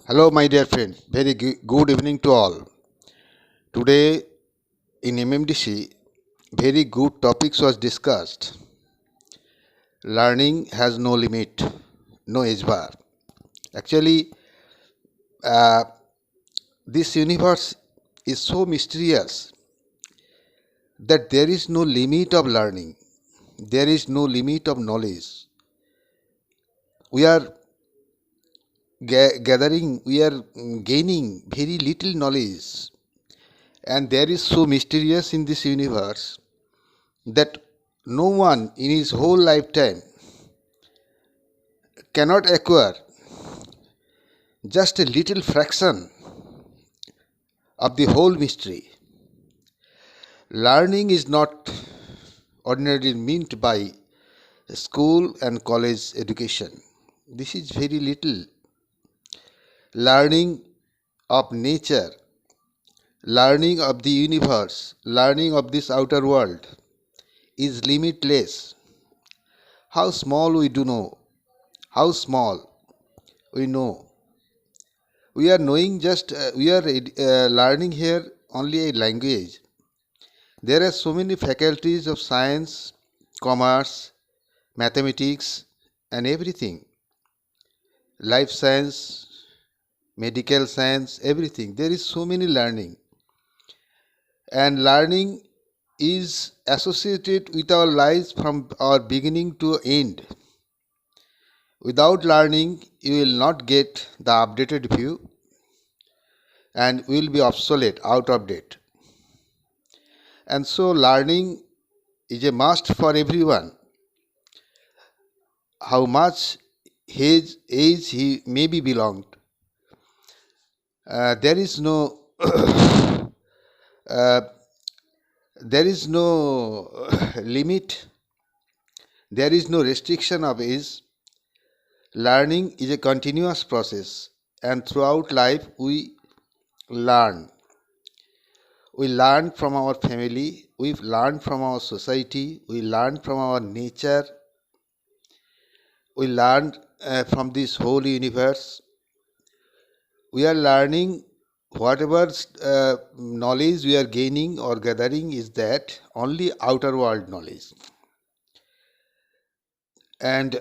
Hello, my dear friend. Very good evening to all. Today in MMDC, very good topics was discussed. Learning has no limit, no age bar. Actually, uh, this universe is so mysterious that there is no limit of learning. There is no limit of knowledge. We are gathering, we are gaining very little knowledge, and there is so mysterious in this universe that no one in his whole lifetime cannot acquire just a little fraction of the whole mystery. Learning is not ordinarily meant by school and college education. This is very little. Learning of nature, learning of the universe, learning of this outer world is limitless. How small we do know, how small we know. We are knowing just, we are learning here only a language. There are so many faculties of science, commerce, mathematics, and everything. Life science, medical science, everything. There is so many learning. And learning is associated with our lives from our beginning to end. Without learning, you will not get the updated view and will be obsolete, out of date. And so learning is a must for everyone. How much his age he may be belonged. There is no uh, there is no limit. There is no restriction of age. Learning is a continuous process, and throughout life we learn. We learn from our family. We learn from our society. We learn from our nature. We learn from this whole universe. We are learning whatever knowledge we are gaining or gathering is that only outer world knowledge. And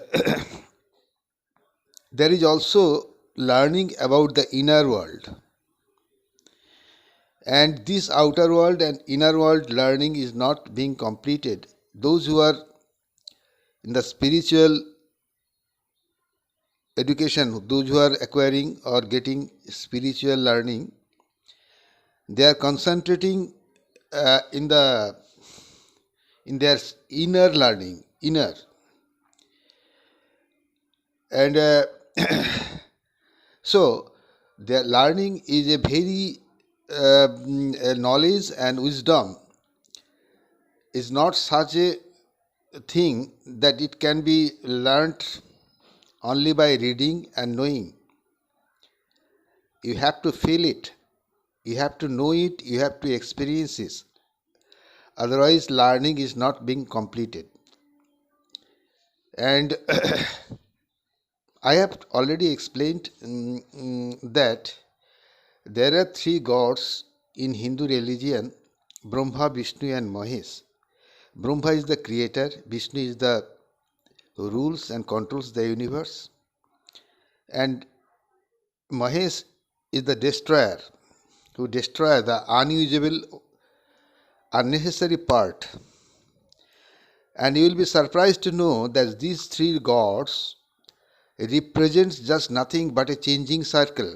there is also learning about the inner world. And this outer world and inner world learning is not being completed. Those who are in the spiritual education, those who are acquiring or getting spiritual learning, they are concentrating in their inner learning, inner, and so their learning is a very knowledge and wisdom is not such a thing that it can be learnt only by reading and knowing. You have to feel it, you have to know it, you have to experience it. Otherwise, learning is not being completed. And I have already explained that there are three gods in Hindu religion: Brahma, Vishnu, and Mahesh. Brahma is the creator, Vishnu is the who rules and controls the universe, and Mahesh is the destroyer who destroys the unusable, unnecessary part. And you will be surprised to know that these three gods represents just nothing but a changing circle.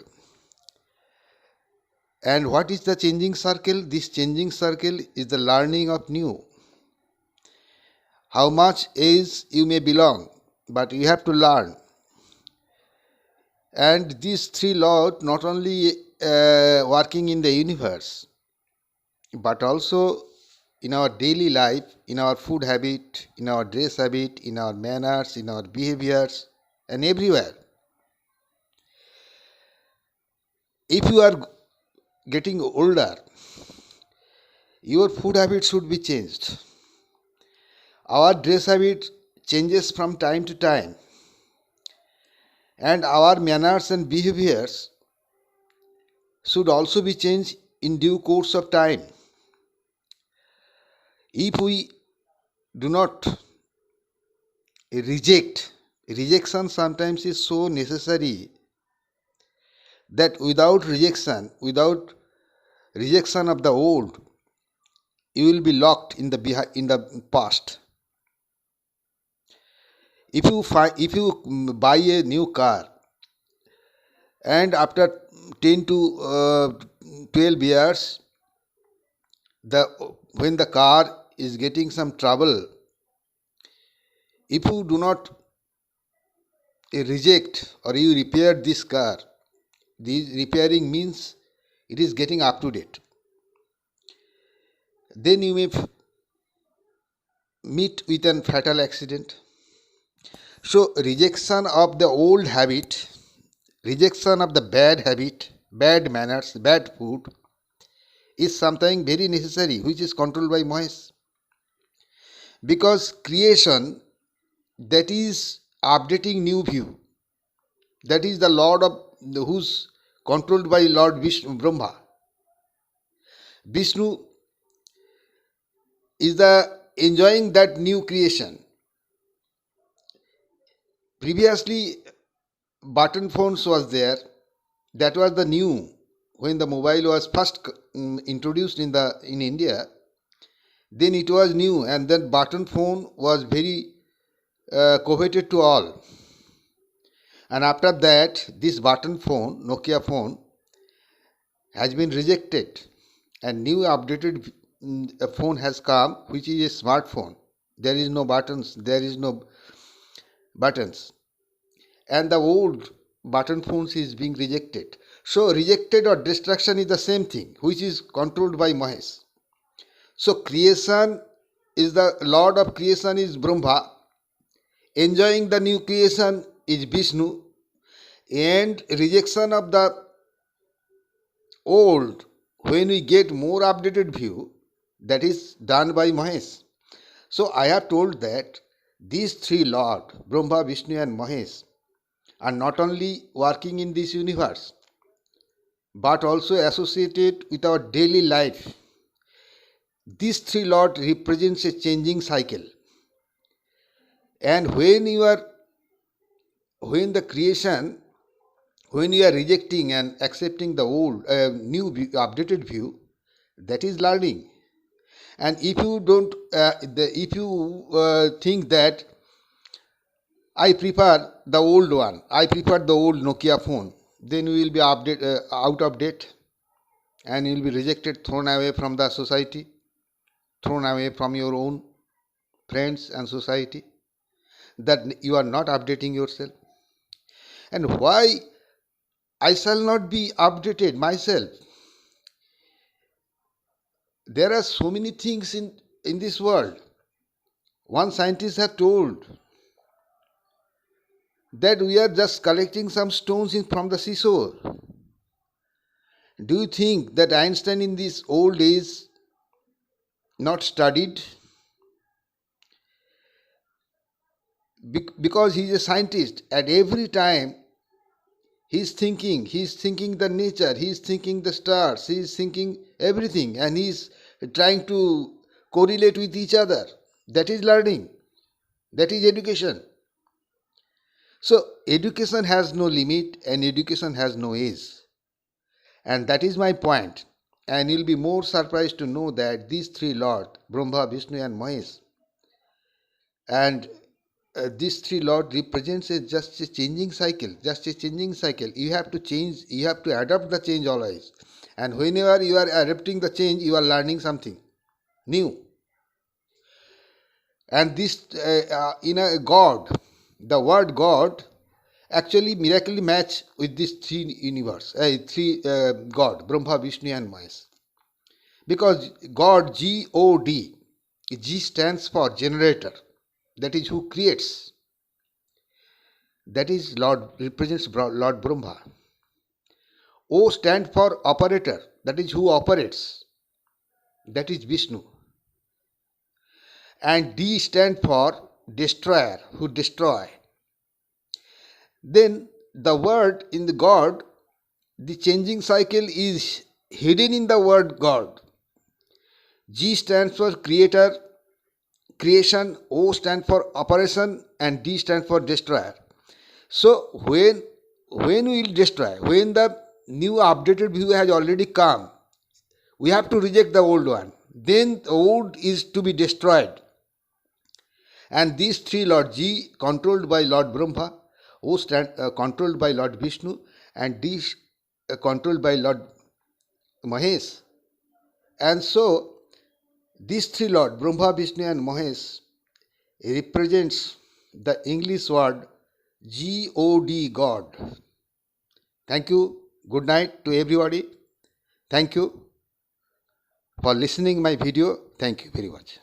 And what is the changing circle? This changing circle is the learning of new. How much age you may belong, but you have to learn. And these three laws not only working in the universe, but also in our daily life, in our food habit, in our dress habit, in our manners, in our behaviors, and everywhere. If you are getting older, your food habit should be changed. Our dress habit changes from time to time, and our manners and behaviors should also be changed in due course of time. If we do not reject, rejection sometimes is so necessary that without rejection of the old, you will be locked in the past. If you buy a new car and after 10 to 12 years, the when the car is getting some trouble, if you do not reject or you repair this car, this repairing means it is getting up to date, then you may meet with an fatal accident. So rejection of the old habit, rejection of the bad habit, bad manners, bad food is something very necessary which is controlled by Mahesh. Because creation, that is updating new view, that is the Lord of who's controlled by Lord Vishnu Brahma. Vishnu is the enjoying that new creation. Previously button phones was there, that was the new. When the mobile was first introduced in India, then it was new, and then button phone was very coveted to all. And after that, this button phone, Nokia phone, has been rejected, and new updated phone has come, which is a smartphone. There is no buttons, and the old button phones is being rejected. So rejected or destruction is the same thing, which is controlled by Mahesh. So creation is the Lord of creation is Brahma, enjoying the new creation is Vishnu, and rejection of the old, when we get more updated view, that is done by Mahesh. So I have told that these three Lord, Brahma, Vishnu and Mahesh, are not only working in this universe, but also associated with our daily life. These three Lord represents a changing cycle. And when the creation, when you are rejecting and accepting the old, new view, updated view, that is learning. And if you don't, if you think that I prefer the old one, I prefer the old Nokia phone, then you will be out of date, and you will be rejected, thrown away from the society, thrown away from your own friends and society, that you are not updating yourself. And why I shall not be updated myself? There are so many things in this world. One scientist has told that we are just collecting some stones from the seashore. Do you think that Einstein in this old age not studied? Because he is a scientist, at every time he is thinking the nature, he is thinking the stars, he is thinking everything, and he is trying to correlate with each other. That is learning, that is education. So education has no limit and education has no age. And that is my point. And you'll be more surprised to know that these three Lord, Brahma, Vishnu and Mahesh, and these three Lord represents just a changing cycle, You have to change, you have to adapt the change always. And whenever you are adapting the change, you are learning something new. And this, in a God, the word God actually miraculously match with these three God, Brahma, Vishnu and Mahesh. Because God, G-O-D, G stands for generator, that is who creates. That is Lord, represents Lord Brahma. O stands for operator, that is who operates, that is Vishnu. And D stands for destroyer, who destroy. Then the word in the God The changing cycle is hidden in the word God. G stands for creator, creation, O stands for operation, and D stands for destroyer. So when we will destroy, when the new updated view has already come, we have to reject the old one. Then the old is to be destroyed. And these three Lord, G controlled by Lord Brahma, O controlled by Lord Vishnu, and D controlled by Lord Mahesh. And so these three Lord, Brahma, Vishnu and Mahesh, represents the English word God, God. Thank you. Good night to everybody. Thank you for listening my video. Thank you very much.